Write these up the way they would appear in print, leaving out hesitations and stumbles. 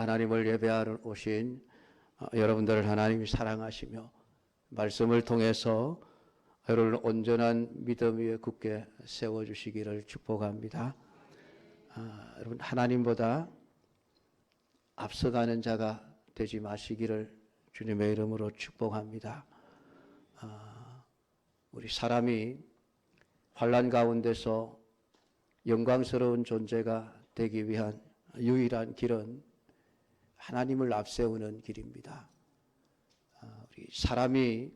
하나님을 예배하러 오신 여러분들을 하나님이 사랑하시며 말씀을 통해서 여러분을 온전한 믿음 위에 굳게 세워주시기를 축복합니다. 여러분 하나님보다 앞서가는 자가 되지 마시기를 주님의 이름으로 축복합니다. 우리 사람이 환난 가운데서 영광스러운 존재가 되기 위한 유일한 길은 하나님을 앞세우는 길입니다. 우리 사람이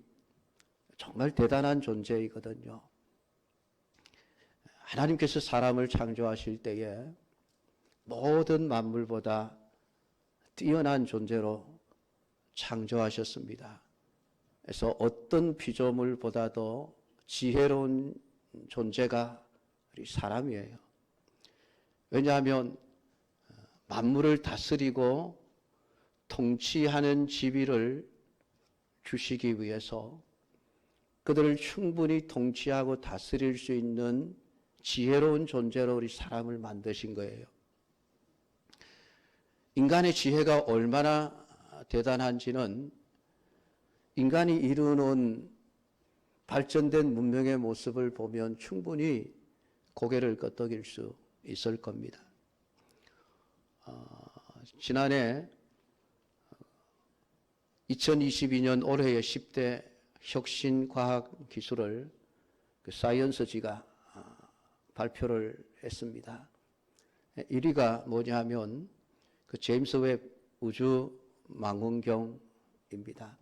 정말 대단한 존재이거든요. 하나님께서 사람을 창조하실 때에 모든 만물보다 뛰어난 존재로 창조하셨습니다. 그래서 어떤 피조물보다도 지혜로운 존재가 우리 사람이에요. 왜냐하면 만물을 다스리고 통치하는 지위를 주시기 위해서 그들을 충분히 통치하고 다스릴 수 있는 지혜로운 존재로 우리 사람을 만드신 거예요. 인간의 지혜가 얼마나 대단한지는 인간이 이루어놓은 발전된 문명의 모습을 보면 충분히 고개를 끄덕일 수 있을 겁니다. 지난해 2022년 올해의 10대 혁신과학기술을 사이언스지가 발표를 했습니다. 1위가 뭐냐 하면 제임스 웹 우주 망원경입니다.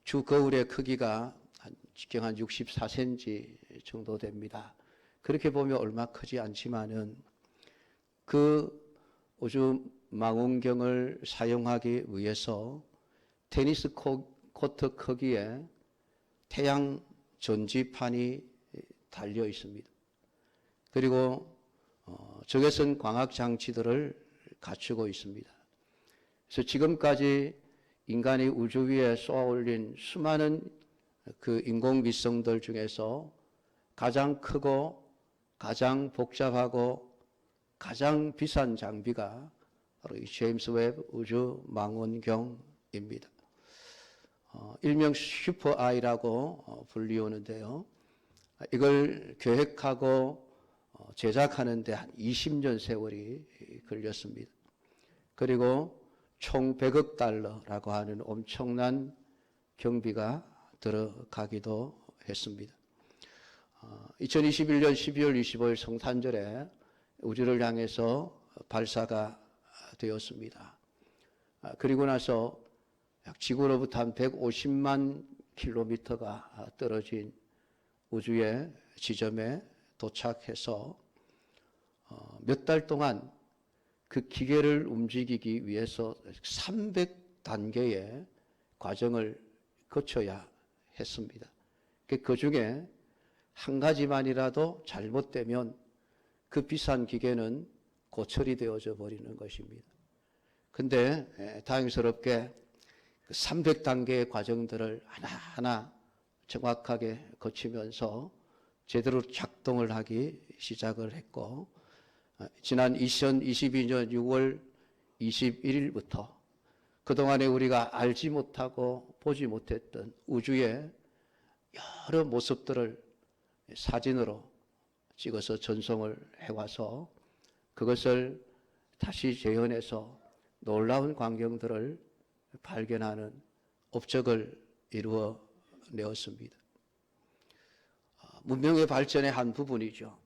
주 거울의 크기가 직경 한 64cm 정도 됩니다. 그렇게 보면 얼마 크지 않지만은 그 우주 망원경을 사용하기 위해서 테니스 코트 크기의 태양 전지판이 달려 있습니다. 그리고 적외선 광학 장치들을 갖추고 있습니다. 그래서 지금까지 인간이 우주 위에 쏘아 올린 수많은 그 인공위성들 중에서 가장 크고 가장 복잡하고 가장 비싼 장비가 바로 이 제임스 웹 우주 망원경입니다. 일명 슈퍼아이라고 불리우는데요. 이걸 계획하고 제작하는데 한 20년 세월이 걸렸습니다. 그리고 총 100억 달러라고 하는 엄청난 경비가 들어가기도 했습니다. 2021년 12월 25일 성탄절에 우주를 향해서 발사가 되었습니다. 그리고 나서 약 지구로부터 한 150만 킬로미터가 떨어진 우주의 지점에 도착해서 몇 달 동안 그 기계를 움직이기 위해서 300단계의 과정을 거쳐야 했습니다. 그 중에 한 가지만이라도 잘못되면 그 비싼 기계는 고철이 되어져 버리는 것입니다. 근데 다행스럽게 그 300단계의 과정들을 하나하나 정확하게 거치면서 제대로 작동을 하기 시작을 했고, 지난 2022년 6월 21일부터 그동안에 우리가 알지 못하고 보지 못했던 우주의 여러 모습들을 사진으로 찍어서 전송을 해와서 그것을 다시 재현해서 놀라운 광경들을 발견하는 업적을 이루어 내었습니다. 문명의 발전의 한 부분이죠.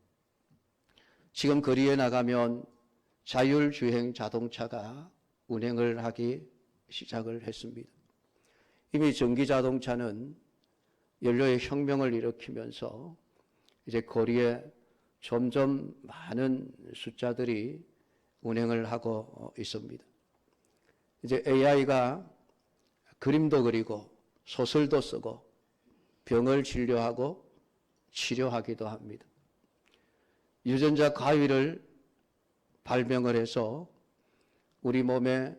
지금 거리에 나가면 자율주행 자동차가 운행을 하기 시작을 했습니다. 이미 전기자동차는 연료의 혁명을 일으키면서 이제 거리에 점점 많은 숫자들이 운행을 하고 있습니다. 이제 AI가 그림도 그리고 소설도 쓰고 병을 진료하고 치료하기도 합니다. 유전자 가위를 발명을 해서 우리 몸에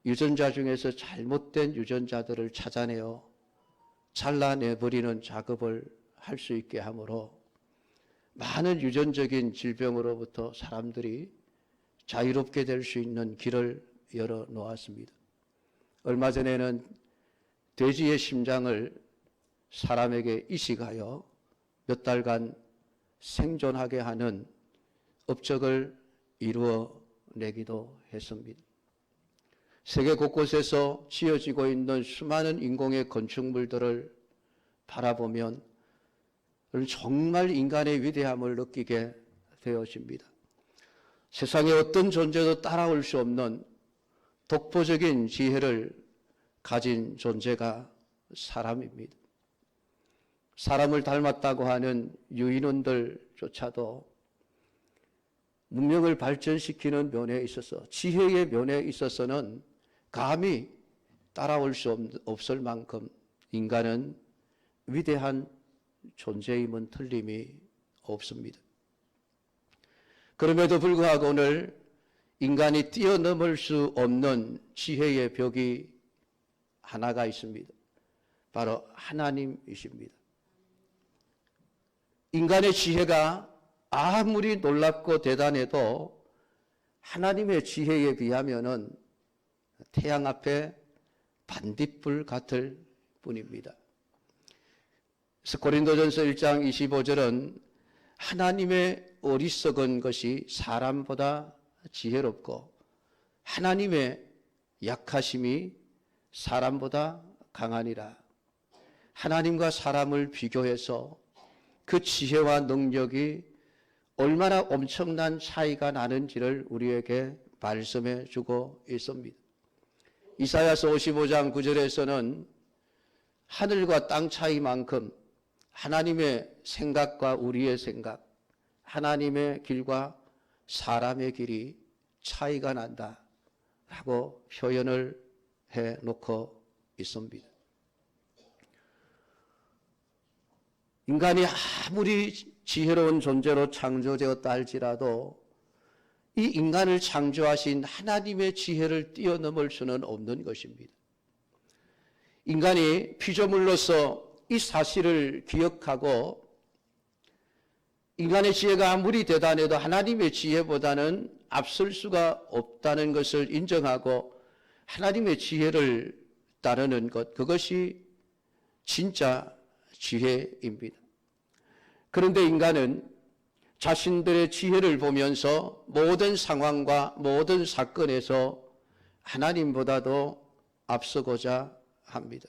유전자 중에서 잘못된 유전자들을 찾아내어 잘라내버리는 작업을 할 수 있게 하므로 많은 유전적인 질병으로부터 사람들이 자유롭게 될 수 있는 길을 열어 놓았습니다. 얼마 전에는 돼지의 심장을 사람에게 이식하여 몇 달간 생존하게 하는 업적을 이루어내기도 했습니다. 세계 곳곳에서 지어지고 있는 수많은 인공의 건축물들을 바라보면 정말 인간의 위대함을 느끼게 되어집니다. 세상에 어떤 존재도 따라올 수 없는 독보적인 지혜를 가진 존재가 사람입니다. 사람을 닮았다고 하는 유인원들조차도 문명을 발전시키는 면에 있어서, 지혜의 면에 있어서는 감히 따라올 수 없을 만큼 인간은 위대한 존재임은 틀림이 없습니다. 그럼에도 불구하고 오늘 인간이 뛰어넘을 수 없는 지혜의 벽이 하나가 있습니다. 바로 하나님이십니다. 인간의 지혜가 아무리 놀랍고 대단해도 하나님의 지혜에 비하면은 태양 앞에 반딧불 같을 뿐입니다. 그래서 고린도전서 1장 25절은 하나님의 어리석은 것이 사람보다 지혜롭고 하나님의 약하심이 사람보다 강하니라. 하나님과 사람을 비교해서 그 지혜와 능력이 얼마나 엄청난 차이가 나는지를 우리에게 말씀해 주고 있습니다. 이사야서 55장 9절에서는 하늘과 땅 차이만큼 하나님의 생각과 우리의 생각, 하나님의 길과 사람의 길이 차이가 난다 라고 표현을 해놓고 있습니다. 인간이 아무리 지혜로운 존재로 창조되었다 할지라도 이 인간을 창조하신 하나님의 지혜를 뛰어넘을 수는 없는 것입니다. 인간이 피조물로서 이 사실을 기억하고 인간의 지혜가 아무리 대단해도 하나님의 지혜보다는 앞설 수가 없다는 것을 인정하고 하나님의 지혜를 따르는 것, 그것이 진짜 지혜입니다. 그런데 인간은 자신들의 지혜를 보면서 모든 상황과 모든 사건에서 하나님보다도 앞서고자 합니다.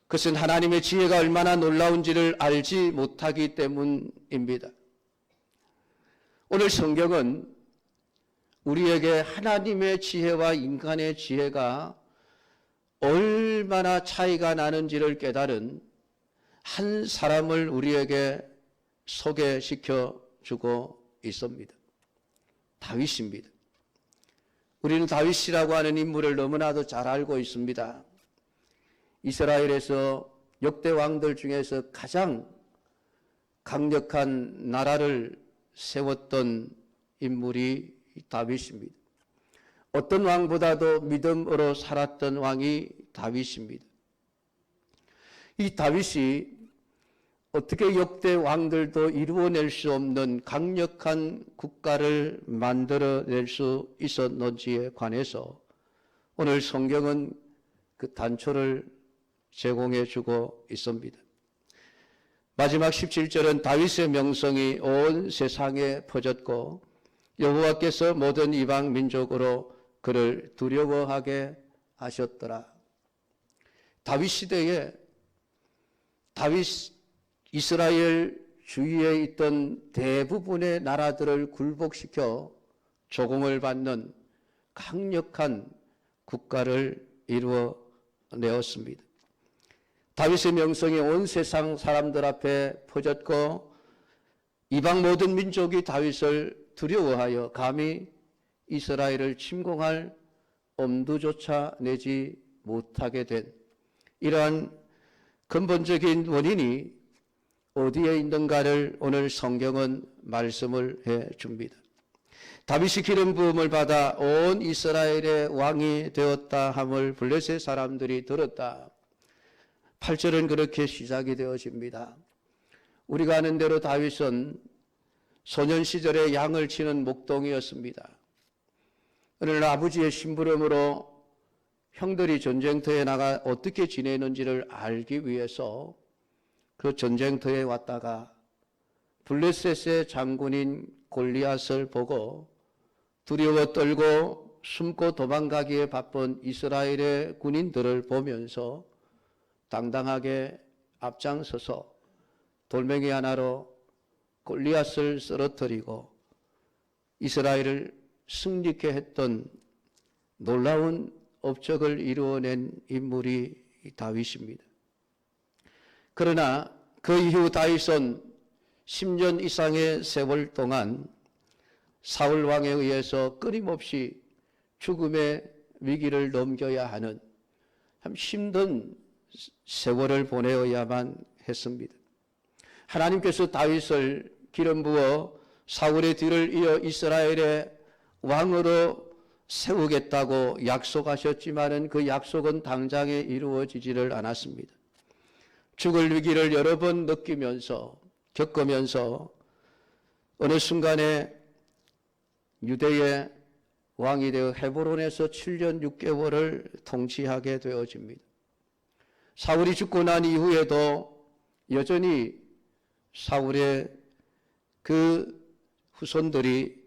그것은 하나님의 지혜가 얼마나 놀라운지를 알지 못하기 때문입니다. 오늘 성경은 우리에게 하나님의 지혜와 인간의 지혜가 얼마나 차이가 나는지를 깨달은 한 사람을 우리에게 소개시켜 주고 있습니다. 다윗입니다. 우리는 다윗이라고 하는 인물을 너무나도 잘 알고 있습니다. 이스라엘에서 역대 왕들 중에서 가장 강력한 나라를 세웠던 인물이 다윗입니다. 어떤 왕보다도 믿음으로 살았던 왕이 다윗입니다. 이 다윗이 어떻게 역대 왕들도 이루어낼 수 없는 강력한 국가를 만들어낼 수 있었는지에 관해서 오늘 성경은 그 단초를 제공해 주고 있습니다. 마지막 17절은 다윗의 명성이 온 세상에 퍼졌고 여호와께서 모든 이방 민족으로 그를 두려워하게 하셨더라. 다윗 시대에 이스라엘 주위에 있던 대부분의 나라들을 굴복시켜 조공을 받는 강력한 국가를 이루어내었습니다. 다윗의 명성이 온 세상 사람들 앞에 퍼졌고 이방 모든 민족이 다윗을 두려워하여 감히 이스라엘을 침공할 엄두조차 내지 못하게 된 이러한 근본적인 원인이 어디에 있는가를 오늘 성경은 말씀을 해 줍니다. 다윗이 기름 부음을 받아 온 이스라엘의 왕이 되었다 함을 블레셋 사람들이 들었다. 8절은 그렇게 시작이 되어집니다. 우리가 아는 대로 다윗은 소년 시절에 양을 치는 목동이었습니다. 어느 날 아버지의 심부름으로 형들이 전쟁터에 나가 어떻게 지내는지를 알기 위해서 그 전쟁터에 왔다가 블레셋의 장군인 골리앗을 보고 두려워 떨고 숨고 도망가기에 바쁜 이스라엘의 군인들을 보면서 당당하게 앞장서서 돌멩이 하나로 골리앗을 쓰러뜨리고 이스라엘을 승리케 했던 놀라운 업적을 이루어낸 인물이 다윗입니다. 그러나 그 이후 다윗은 10년 이상의 세월 동안 사울 왕에 의해서 끊임없이 죽음의 위기를 넘겨야 하는 참 힘든 세월을 보내어야만 했습니다. 하나님께서 다윗을 기름 부어 사울의 뒤를 이어 이스라엘의 왕으로 세우겠다고 약속하셨지만은 그 약속은 당장에 이루어지지를 않았습니다. 죽을 위기를 여러 번 겪으면서 어느 순간에 유대의 왕이 되어 헤브론에서 7년 6개월을 통치하게 되어집니다. 사울이 죽고 난 이후에도 여전히 사울의 그 후손들이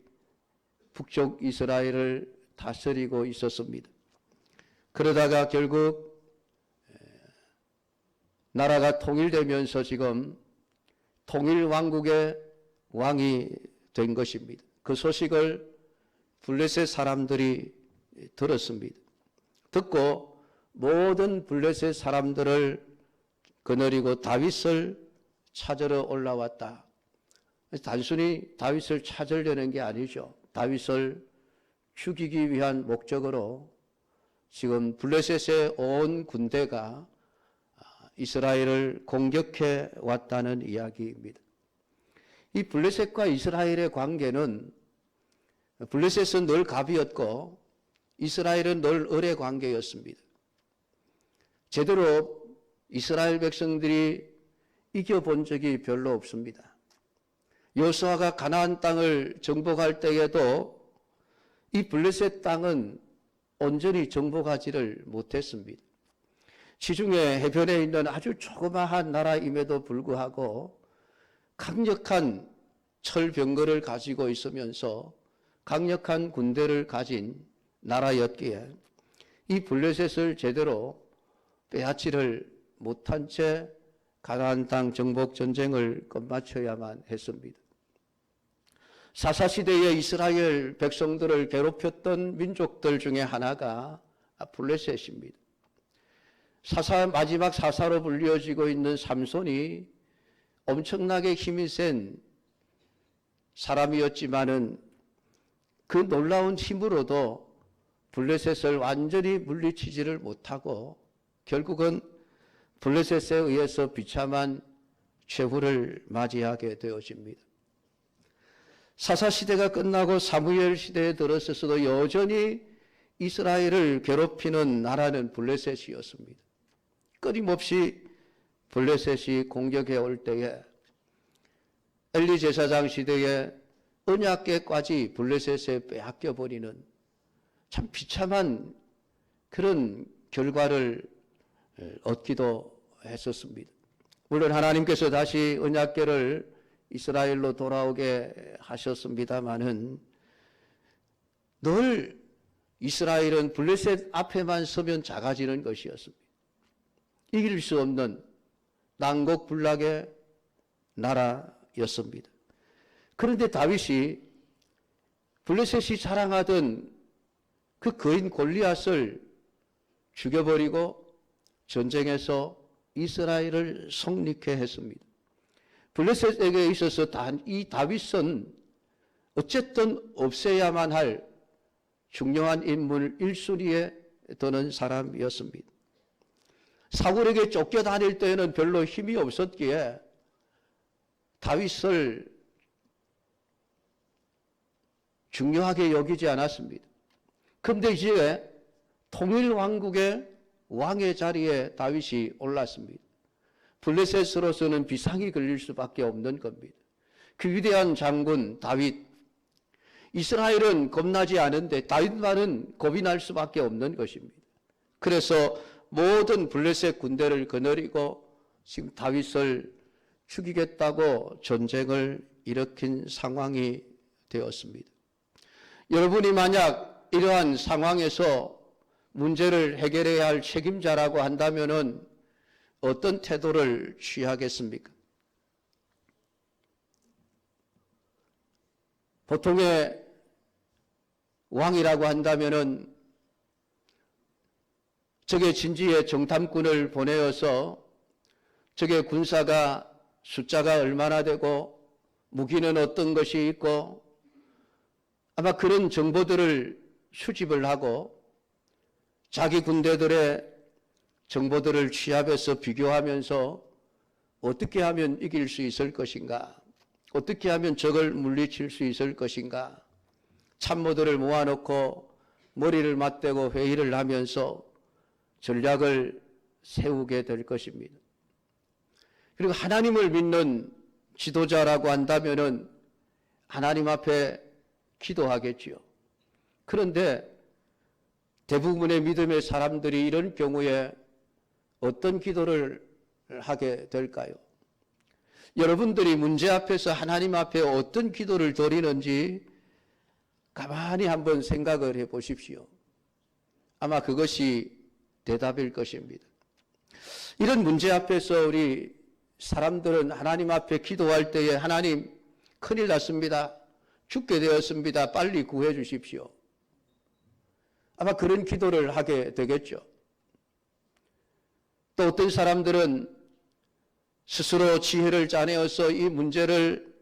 북쪽 이스라엘을 다스리고 있었습니다. 그러다가 결국 나라가 통일되면서 지금 통일왕국의 왕이 된 것입니다. 그 소식을 블레셋 사람들이 들었습니다. 듣고 모든 블레셋 사람들을 거느리고 다윗을 찾으러 올라왔다. 단순히 다윗을 찾으려는 게 아니죠. 다윗을 죽이기 위한 목적으로 지금 블레셋의 온 군대가 이스라엘을 공격해 왔다는 이야기입니다. 이 블레셋과 이스라엘의 관계는 블레셋은 늘 갑이었고 이스라엘은 늘 을의 관계였습니다. 제대로 이스라엘 백성들이 이겨본 적이 별로 없습니다. 여호수아가 가나안 땅을 정복할 때에도 이 블레셋 땅은 온전히 정복하지를 못했습니다. 지중해 해변에 있는 아주 조그마한 나라임에도 불구하고 강력한 철병거를 가지고 있으면서 강력한 군대를 가진 나라였기에 이 블레셋을 제대로 빼앗지를 못한 채 가나안 땅 정복 전쟁을 끝마쳐야만 했습니다. 사사시대에 이스라엘 백성들을 괴롭혔던 민족들 중에 하나가 블레셋입니다. 마지막 사사로 불리어지고 있는 삼손이 엄청나게 힘이 센 사람이었지만은 그 놀라운 힘으로도 블레셋을 완전히 물리치지를 못하고 결국은 블레셋에 의해서 비참한 최후를 맞이하게 되어집니다. 사사시대가 끝나고 사무엘 시대에 들어서서도 여전히 이스라엘을 괴롭히는 나라는 블레셋이었습니다. 끊임없이 블레셋이 공격해 올 때에 엘리 제사장 시대에 언약궤까지 블레셋에 빼앗겨버리는 참 비참한 그런 결과를 얻기도 했었습니다. 물론 하나님께서 다시 언약궤를 이스라엘로 돌아오게 하셨습니다마는 늘 이스라엘은 블레셋 앞에만 서면 작아지는 것이었습니다. 이길 수 없는 난곡불락의 나라였습니다. 그런데 다윗이 블레셋이 자랑하던 그 거인 골리앗을 죽여버리고 전쟁에서 이스라엘을 성리케 했습니다. 블레셋에게 있어서 이 다윗은 어쨌든 없애야만 할 중요한 인물 1순위에 드는 사람이었습니다. 사울에게 쫓겨다닐 때에는 별로 힘이 없었기에 다윗을 중요하게 여기지 않았습니다. 그런데 이제 통일왕국의 왕의 자리에 다윗이 올랐습니다. 블레셋으로서는 비상이 걸릴 수밖에 없는 겁니다. 그 위대한 장군 다윗, 이스라엘은 겁나지 않은데 다윗만은 겁이 날 수밖에 없는 것입니다. 그래서 모든 블레셋 군대를 거느리고 지금 다윗을 죽이겠다고 전쟁을 일으킨 상황이 되었습니다. 여러분이 만약 이러한 상황에서 문제를 해결해야 할 책임자라고 한다면은 어떤 태도를 취하겠습니까? 보통의 왕이라고 한다면은 적의 진지에 정탐꾼을 보내어서 적의 군사가 숫자가 얼마나 되고 무기는 어떤 것이 있고 아마 그런 정보들을 수집을 하고 자기 군대들의 정보들을 취합해서 비교하면서 어떻게 하면 이길 수 있을 것인가, 어떻게 하면 적을 물리칠 수 있을 것인가, 참모들을 모아놓고 머리를 맞대고 회의를 하면서 전략을 세우게 될 것입니다. 그리고 하나님을 믿는 지도자라고 한다면은 하나님 앞에 기도하겠지요. 그런데 대부분의 믿음의 사람들이 이런 경우에 어떤 기도를 하게 될까요? 여러분들이 문제 앞에서 하나님 앞에 어떤 기도를 드리는지 가만히 한번 생각을 해 보십시오. 아마 그것이 대답일 것입니다. 이런 문제 앞에서 우리 사람들은 하나님 앞에 기도할 때에 하나님 큰일 났습니다. 죽게 되었습니다. 빨리 구해 주십시오. 아마 그런 기도를 하게 되겠죠. 또 어떤 사람들은 스스로 지혜를 짜내어서 이 문제를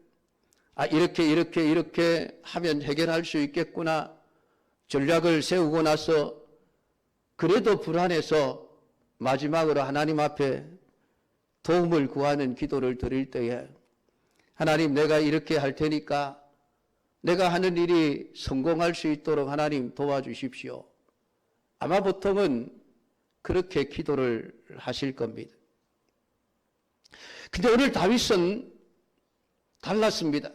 이렇게 하면 해결할 수 있겠구나 전략을 세우고 나서 그래도 불안해서 마지막으로 하나님 앞에 도움을 구하는 기도를 드릴 때에 하나님 내가 이렇게 할 테니까 내가 하는 일이 성공할 수 있도록 하나님 도와주십시오. 아마 보통은 그렇게 기도를 하실 겁니다. 근데 오늘 다윗은 달랐습니다.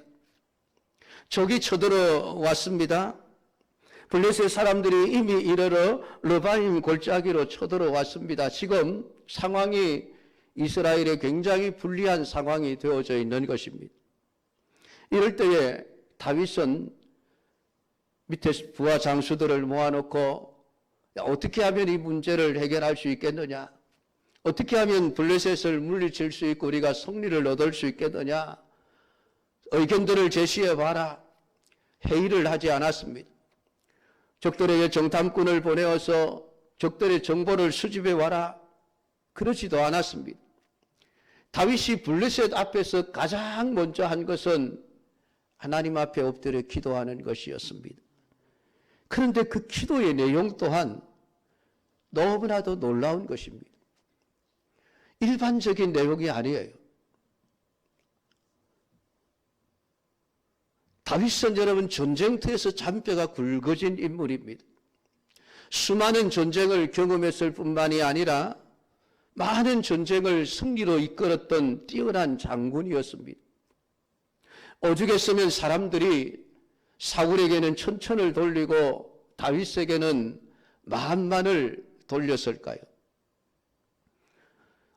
적이 쳐들어 왔습니다. 블레셋 사람들이 이미 이르러 르바임 골짜기로 쳐들어 왔습니다. 지금 상황이 이스라엘에 굉장히 불리한 상황이 되어져 있는 것입니다. 이럴 때에 다윗은 밑에 부하 장수들을 모아놓고 어떻게 하면 이 문제를 해결할 수 있겠느냐, 어떻게 하면 블레셋을 물리칠 수 있고 우리가 승리를 얻을 수 있겠느냐 의견들을 제시해 봐라. 회의를 하지 않았습니다. 적들에게 정탐꾼을 보내어서 적들의 정보를 수집해 와라. 그러지도 않았습니다. 다윗이 블레셋 앞에서 가장 먼저 한 것은 하나님 앞에 엎드려 기도하는 것이었습니다. 그런데 그 기도의 내용 또한 너무나도 놀라운 것입니다. 일반적인 내용이 아니에요. 다윗은 여러분 전쟁터에서 잔뼈가 굵어진 인물입니다. 수많은 전쟁을 경험했을 뿐만이 아니라 많은 전쟁을 승리로 이끌었던 뛰어난 장군이었습니다. 오죽했으면 사람들이 사울에게는 천천을 돌리고 다윗에게는 만만을 돌렸을까요?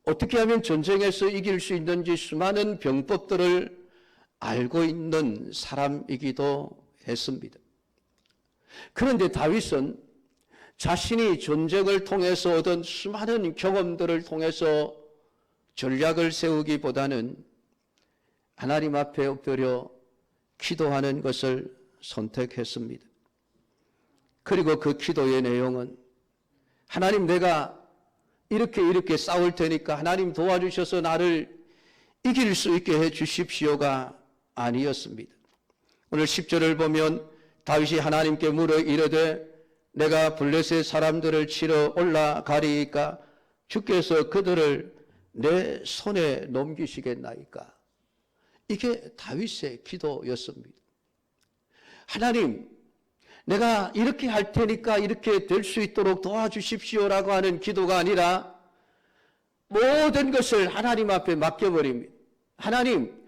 어떻게 하면 전쟁에서 이길 수 있는지 수많은 병법들을 알고 있는 사람이기도 했습니다. 그런데 다윗은 자신이 전쟁을 통해서 얻은 수많은 경험들을 통해서 전략을 세우기보다는 하나님 앞에 엎드려 기도하는 것을 선택했습니다. 그리고 그 기도의 내용은 하나님 내가 이렇게 싸울 테니까 하나님 도와주셔서 나를 이길 수 있게 해 주십시오가 아니었습니다. 오늘 10절을 보면 다윗이 하나님께 물어 이르되 내가 블레셋 사람들을 치러 올라가리이까 주께서 그들을 내 손에 넘기시겠나이까. 이게 다윗의 기도였습니다. 하나님 내가 이렇게 할 테니까 이렇게 될 수 있도록 도와주십시오라고 하는 기도가 아니라 모든 것을 하나님 앞에 맡겨버립니다. 하나님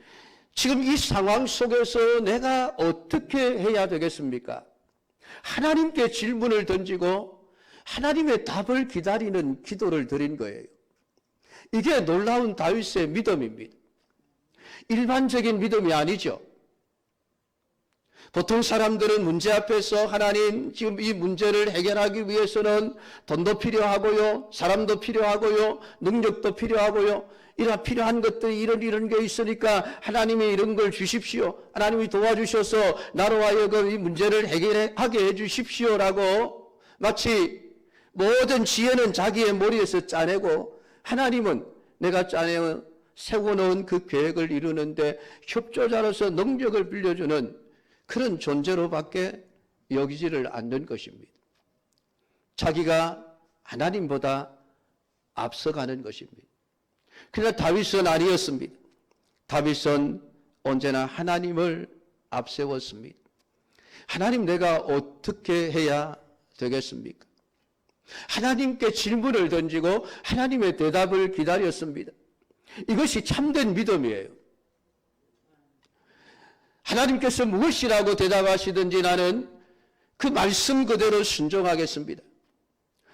지금 이 상황 속에서 내가 어떻게 해야 되겠습니까? 하나님께 질문을 던지고 하나님의 답을 기다리는 기도를 드린 거예요. 이게 놀라운 다윗의 믿음입니다. 일반적인 믿음이 아니죠. 보통 사람들은 문제 앞에서 하나님 지금 이 문제를 해결하기 위해서는 돈도 필요하고요, 사람도 필요하고요, 능력도 필요하고요, 이런 필요한 것들이 이런 게 있으니까 하나님이 이런 걸 주십시오. 하나님이 도와주셔서 나로 하여금 이 문제를 해결하게 해주십시오라고 마치 모든 지혜는 자기의 머리에서 짜내고 하나님은 내가 짜내어 세워놓은 그 계획을 이루는데 협조자로서 능력을 빌려주는 그런 존재로밖에 여기지를 않는 것입니다. 자기가 하나님보다 앞서가는 것입니다. 그러나 다윗은 아니었습니다. 다윗은 언제나 하나님을 앞세웠습니다. 하나님, 내가 어떻게 해야 되겠습니까? 하나님께 질문을 던지고 하나님의 대답을 기다렸습니다. 이것이 참된 믿음이에요. 하나님께서 무엇이라고 대답하시든지 나는 그 말씀 그대로 순종하겠습니다.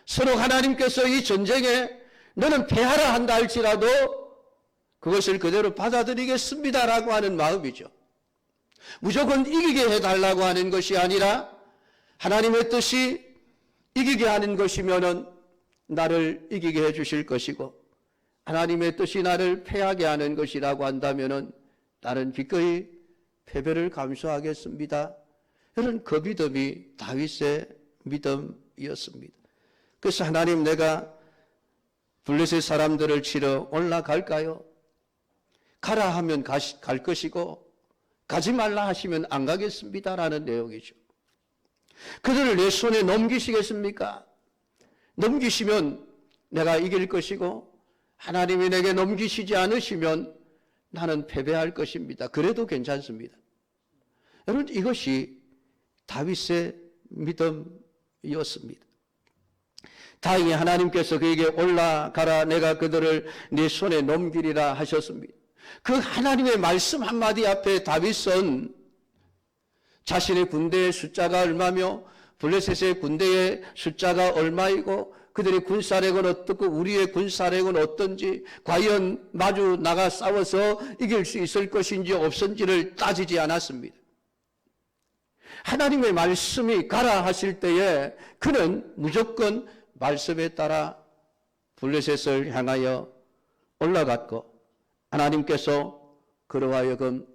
서로 하나님께서 이 전쟁에 너는 패하라 한다 할지라도 그것을 그대로 받아들이겠습니다라고 하는 마음이죠. 무조건 이기게 해달라고 하는 것이 아니라 하나님의 뜻이 이기게 하는 것이면은 나를 이기게 해주실 것이고 하나님의 뜻이 나를 패하게 하는 것이라고 한다면은 나는 기꺼이 패배를 감수하겠습니다. 이런 그 믿음이 다윗의 믿음이었습니다. 그래서 하나님, 내가 블레셋 사람들을 치러 올라갈까요? 가라 하면 갈 것이고 가지 말라 하시면 안 가겠습니다라는 내용이죠. 그들을 내 손에 넘기시겠습니까? 넘기시면 내가 이길 것이고 하나님이 내게 넘기시지 않으시면 나는 패배할 것입니다. 그래도 괜찮습니다. 여러분, 이것이 다윗의 믿음이었습니다. 다행히 하나님께서 그에게 올라가라, 내가 그들을 네 손에 넘기리라 하셨습니다. 그 하나님의 말씀 한마디 앞에 다윗은 자신의 군대의 숫자가 얼마며 블레셋의 군대의 숫자가 얼마이고 그들의 군사력은 어떻고 우리의 군사력은 어떤지, 과연 마주 나가 싸워서 이길 수 있을 것인지 없은지를 따지지 않았습니다. 하나님의 말씀이 가라 하실 때에 그는 무조건 말씀에 따라 블레셋을 향하여 올라갔고 하나님께서 그로 하여금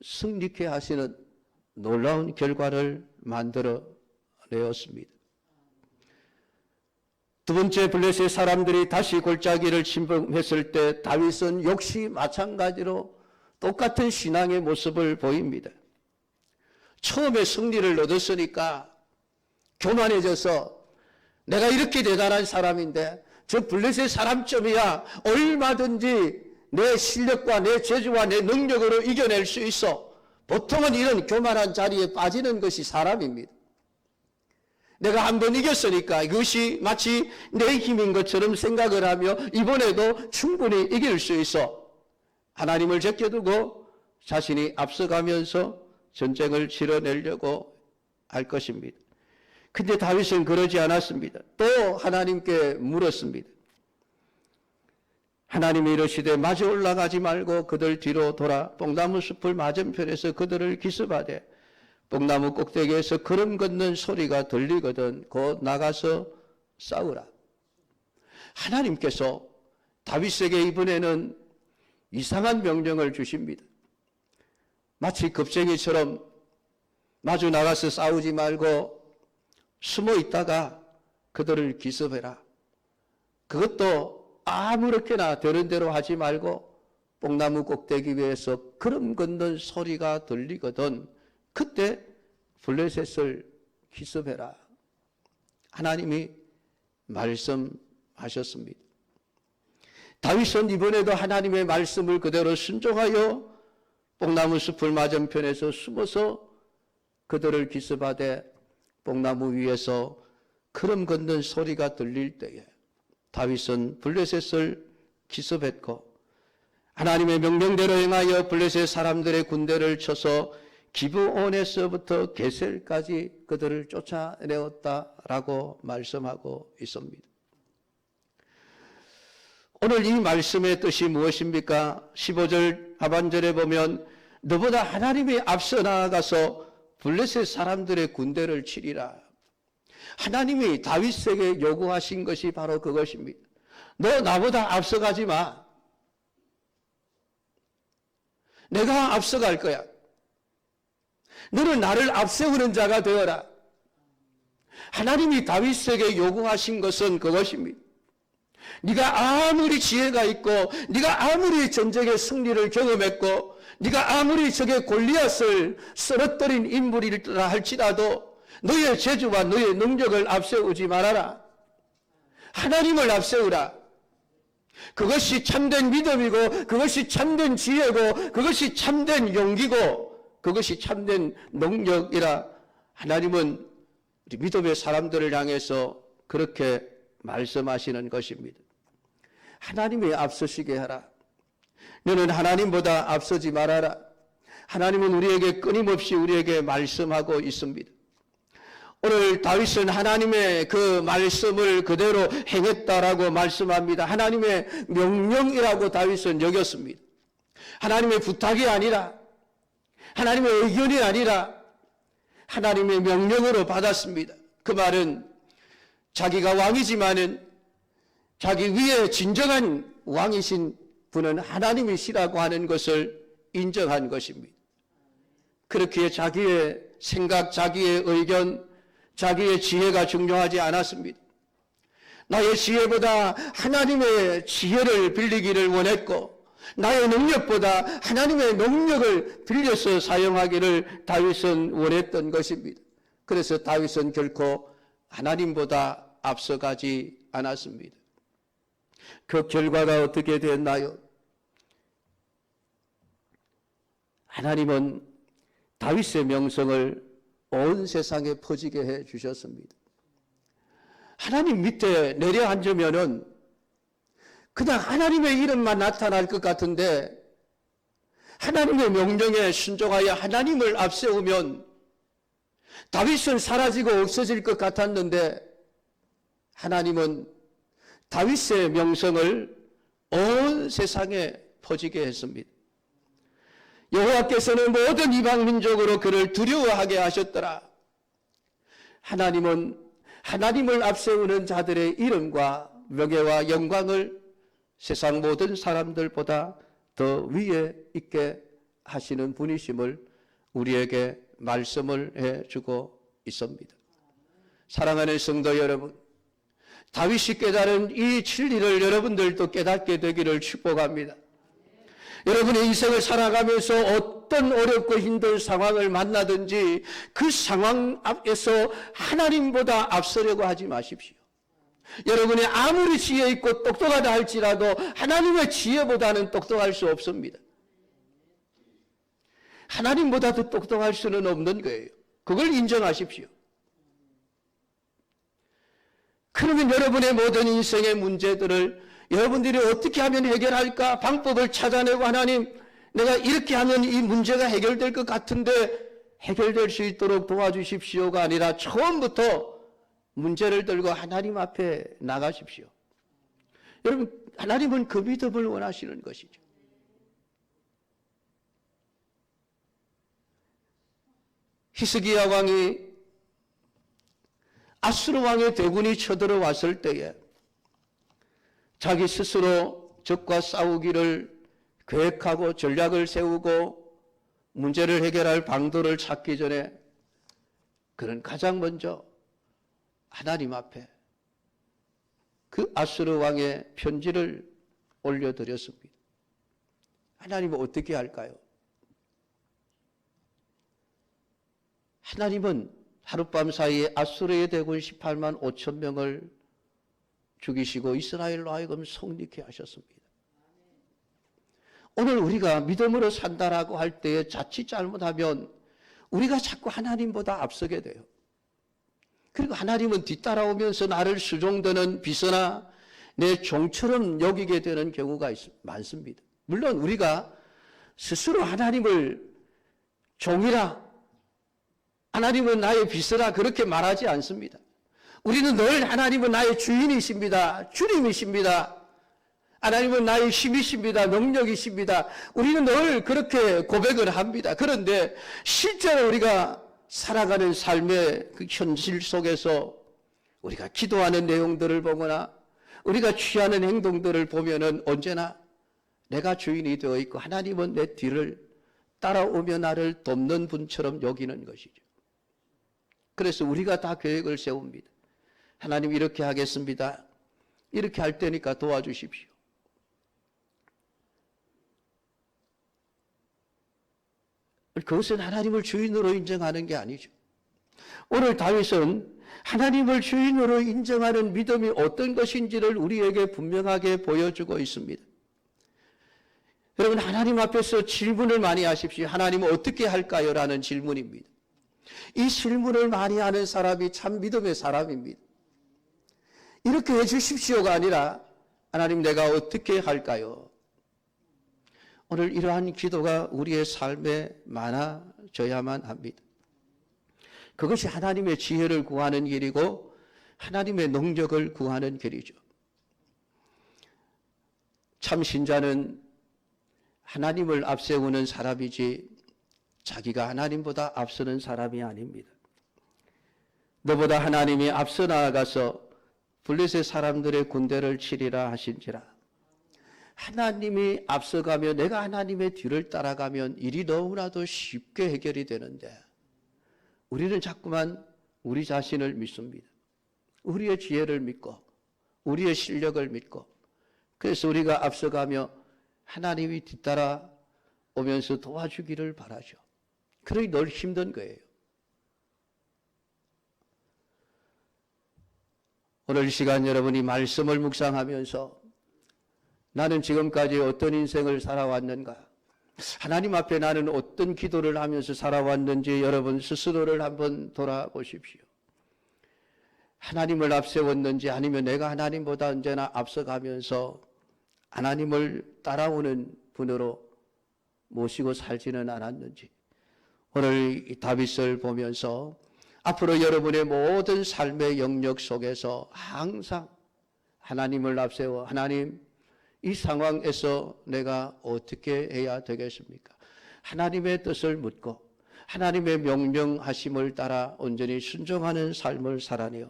승리케 하시는 놀라운 결과를 만들어 내었습니다. 두 번째, 블레셋 사람들이 다시 골짜기를 침범했을 때 다윗은 역시 마찬가지로 똑같은 신앙의 모습을 보입니다. 처음에 승리를 얻었으니까 교만해져서 내가 이렇게 대단한 사람인데 저 블레셋 사람쯤이야 얼마든지 내 실력과 내 재주와 내 능력으로 이겨낼 수 있어. 보통은 이런 교만한 자리에 빠지는 것이 사람입니다. 내가 한번 이겼으니까 이것이 마치 내 힘인 것처럼 생각을 하며 이번에도 충분히 이길 수 있어. 하나님을 제껴두고 자신이 앞서가면서 전쟁을 치러내려고 할 것입니다. 근데 다윗은 그러지 않았습니다. 또 하나님께 물었습니다. 하나님이 이르시되 마저 올라가지 말고 그들 뒤로 돌아 뽕나무 숲을 맞은편에서 그들을 기습하되 뽕나무 꼭대기에서 걸음 걷는 소리가 들리거든 곧 나가서 싸우라. 하나님께서 다윗에게 이번에는 이상한 명령을 주십니다. 마치 겁쟁이처럼 마주 나가서 싸우지 말고 숨어 있다가 그들을 기습해라. 그것도 아무렇게나 되는 대로 하지 말고 뽕나무 꼭대기 위에서 걸음 걷는 소리가 들리거든 그때 블레셋을 기습해라. 하나님이 말씀하셨습니다. 다윗은 이번에도 하나님의 말씀을 그대로 순종하여 뽕나무 숲을 맞은편에서 숨어서 그들을 기습하되 뽕나무 위에서 걸음 걷는 소리가 들릴 때에 다윗은 블레셋을 기습했고 하나님의 명령대로 행하여 블레셋 사람들의 군대를 쳐서 기브온에서부터 게셀까지 그들을 쫓아내었다라고 말씀하고 있습니다. 오늘 이 말씀의 뜻이 무엇입니까? 15절 하반절에 보면 너보다 하나님이 앞서 나아가서 블레셋 사람들의 군대를 치리라. 하나님이 다윗에게 요구하신 것이 바로 그것입니다. 너 나보다 앞서가지 마. 내가 앞서갈 거야. 너는 나를 앞세우는 자가 되어라. 하나님이 다윗에게 요구하신 것은 그것입니다. 네가 아무리 지혜가 있고 네가 아무리 전쟁의 승리를 경험했고 네가 아무리 적의 골리앗을 쓰러뜨린 인물이라 할지라도 너의 재주와 너의 능력을 앞세우지 말아라. 하나님을 앞세우라. 그것이 참된 믿음이고 그것이 참된 지혜고 그것이 참된 용기고 그것이 참된 능력이라 하나님은 우리 믿음의 사람들을 향해서 그렇게 말씀하시는 것입니다. 하나님이 앞서시게 하라. 너는 하나님보다 앞서지 말아라. 하나님은 우리에게 끊임없이 우리에게 말씀하고 있습니다. 오늘 다윗은 하나님의 그 말씀을 그대로 행했다라고 말씀합니다. 하나님의 명령이라고 다윗은 여겼습니다. 하나님의 부탁이 아니라 하나님의 의견이 아니라 하나님의 명령으로 받았습니다. 그 말은 자기가 왕이지만은 자기 위에 진정한 왕이신 분은 하나님이시라고 하는 것을 인정한 것입니다. 그렇기에 자기의 생각, 자기의 의견, 자기의 지혜가 중요하지 않았습니다. 나의 지혜보다 하나님의 지혜를 빌리기를 원했고 나의 능력보다 하나님의 능력을 빌려서 사용하기를 다윗은 원했던 것입니다. 그래서 다윗은 결코 하나님보다 앞서가지 않았습니다. 그 결과가 어떻게 됐나요? 하나님은 다윗의 명성을 온 세상에 퍼지게 해 주셨습니다. 하나님 밑에 내려앉으면은 그냥 하나님의 이름만 나타날 것 같은데 하나님의 명령에 순종하여 하나님을 앞세우면 다윗은 사라지고 없어질 것 같았는데 하나님은 다윗의 명성을 온 세상에 퍼지게 했습니다. 여호와께서는 모든 이방 민족으로 그를 두려워하게 하셨더라. 하나님은 하나님을 앞세우는 자들의 이름과 명예와 영광을 세상 모든 사람들보다 더 위에 있게 하시는 분이심을 우리에게 말씀을 해주고 있습니다. 사랑하는 성도 여러분, 다윗이 깨달은 이 진리를 여러분들도 깨닫게 되기를 축복합니다. 여러분의 인생을 살아가면서 어떤 어렵고 힘든 상황을 만나든지 그 상황 앞에서 하나님보다 앞서려고 하지 마십시오. 여러분이 아무리 지혜 있고 똑똑하다 할지라도 하나님의 지혜보다는 똑똑할 수 없습니다. 하나님보다도 똑똑할 수는 없는 거예요. 그걸 인정하십시오. 그러면 여러분의 모든 인생의 문제들을 여러분들이 어떻게 하면 해결할까? 방법을 찾아내고 하나님, 내가 이렇게 하면 이 문제가 해결될 것 같은데 해결될 수 있도록 도와주십시오가 아니라 처음부터 문제를 들고 하나님 앞에 나가십시오. 여러분, 하나님은 그 믿음을 원하시는 것이죠. 히스기야 왕이 아수르 왕의 대군이 쳐들어왔을 때에 자기 스스로 적과 싸우기를 계획하고 전략을 세우고 문제를 해결할 방도를 찾기 전에 그는 가장 먼저 하나님 앞에 그 아수르 왕의 편지를 올려드렸습니다. 하나님은 어떻게 할까요? 하나님은 하룻밤 사이에 아수르의 대군 18만 5천 명을 죽이시고 이스라엘로 하여금 성립케 하셨습니다. 오늘 우리가 믿음으로 산다라고 할 때에 자칫 잘못하면 우리가 자꾸 하나님보다 앞서게 돼요. 그리고 하나님은 뒤따라오면서 나를 수종드는 비서나 내 종처럼 여기게 되는 경우가 많습니다. 물론 우리가 스스로 하나님을 종이라, 하나님은 나의 비서라 그렇게 말하지 않습니다. 우리는 늘 하나님은 나의 주인이십니다. 주님이십니다. 하나님은 나의 힘이십니다. 능력이십니다. 우리는 늘 그렇게 고백을 합니다. 그런데 실제로 우리가 살아가는 삶의 그 현실 속에서 우리가 기도하는 내용들을 보거나 우리가 취하는 행동들을 보면은 언제나 내가 주인이 되어 있고 하나님은 내 뒤를 따라오며 나를 돕는 분처럼 여기는 것이죠. 그래서 우리가 다 계획을 세웁니다. 하나님 이렇게 하겠습니다. 이렇게 할 테니까 도와주십시오. 그것은 하나님을 주인으로 인정하는 게 아니죠. 오늘 다윗은 하나님을 주인으로 인정하는 믿음이 어떤 것인지를 우리에게 분명하게 보여주고 있습니다. 여러분, 하나님 앞에서 질문을 많이 하십시오. 하나님은 어떻게 할까요? 라는 질문입니다. 이 질문을 많이 하는 사람이 참 믿음의 사람입니다. 이렇게 해주십시오가 아니라 하나님 내가 어떻게 할까요? 오늘 이러한 기도가 우리의 삶에 많아져야만 합니다. 그것이 하나님의 지혜를 구하는 길이고 하나님의 능력을 구하는 길이죠. 참 신자는 하나님을 앞세우는 사람이지 자기가 하나님보다 앞서는 사람이 아닙니다. 너보다 하나님이 앞서 나아가서 블레셋 사람들의 군대를 치리라 하신지라. 하나님이 앞서가며 내가 하나님의 뒤를 따라가면 일이 너무나도 쉽게 해결이 되는데 우리는 자꾸만 우리 자신을 믿습니다. 우리의 지혜를 믿고 우리의 실력을 믿고 그래서 우리가 앞서가며 하나님이 뒤따라 오면서 도와주기를 바라죠. 그러니 늘 힘든 거예요. 오늘 이 시간 여러분이 말씀을 묵상하면서 나는 지금까지 어떤 인생을 살아왔는가? 하나님 앞에 나는 어떤 기도를 하면서 살아왔는지 여러분 스스로를 한번 돌아보십시오. 하나님을 앞세웠는지 아니면 내가 하나님보다 언제나 앞서가면서 하나님을 따라오는 분으로 모시고 살지는 않았는지 오늘 이 다윗을 보면서 앞으로 여러분의 모든 삶의 영역 속에서 항상 하나님을 앞세워 하나님 이 상황에서 내가 어떻게 해야 되겠습니까? 하나님의 뜻을 묻고 하나님의 명령하심을 따라 온전히 순종하는 삶을 살아내어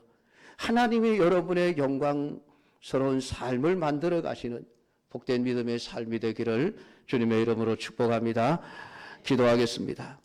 하나님이 여러분의 영광스러운 삶을 만들어 가시는 복된 믿음의 삶이 되기를 주님의 이름으로 축복합니다. 기도하겠습니다.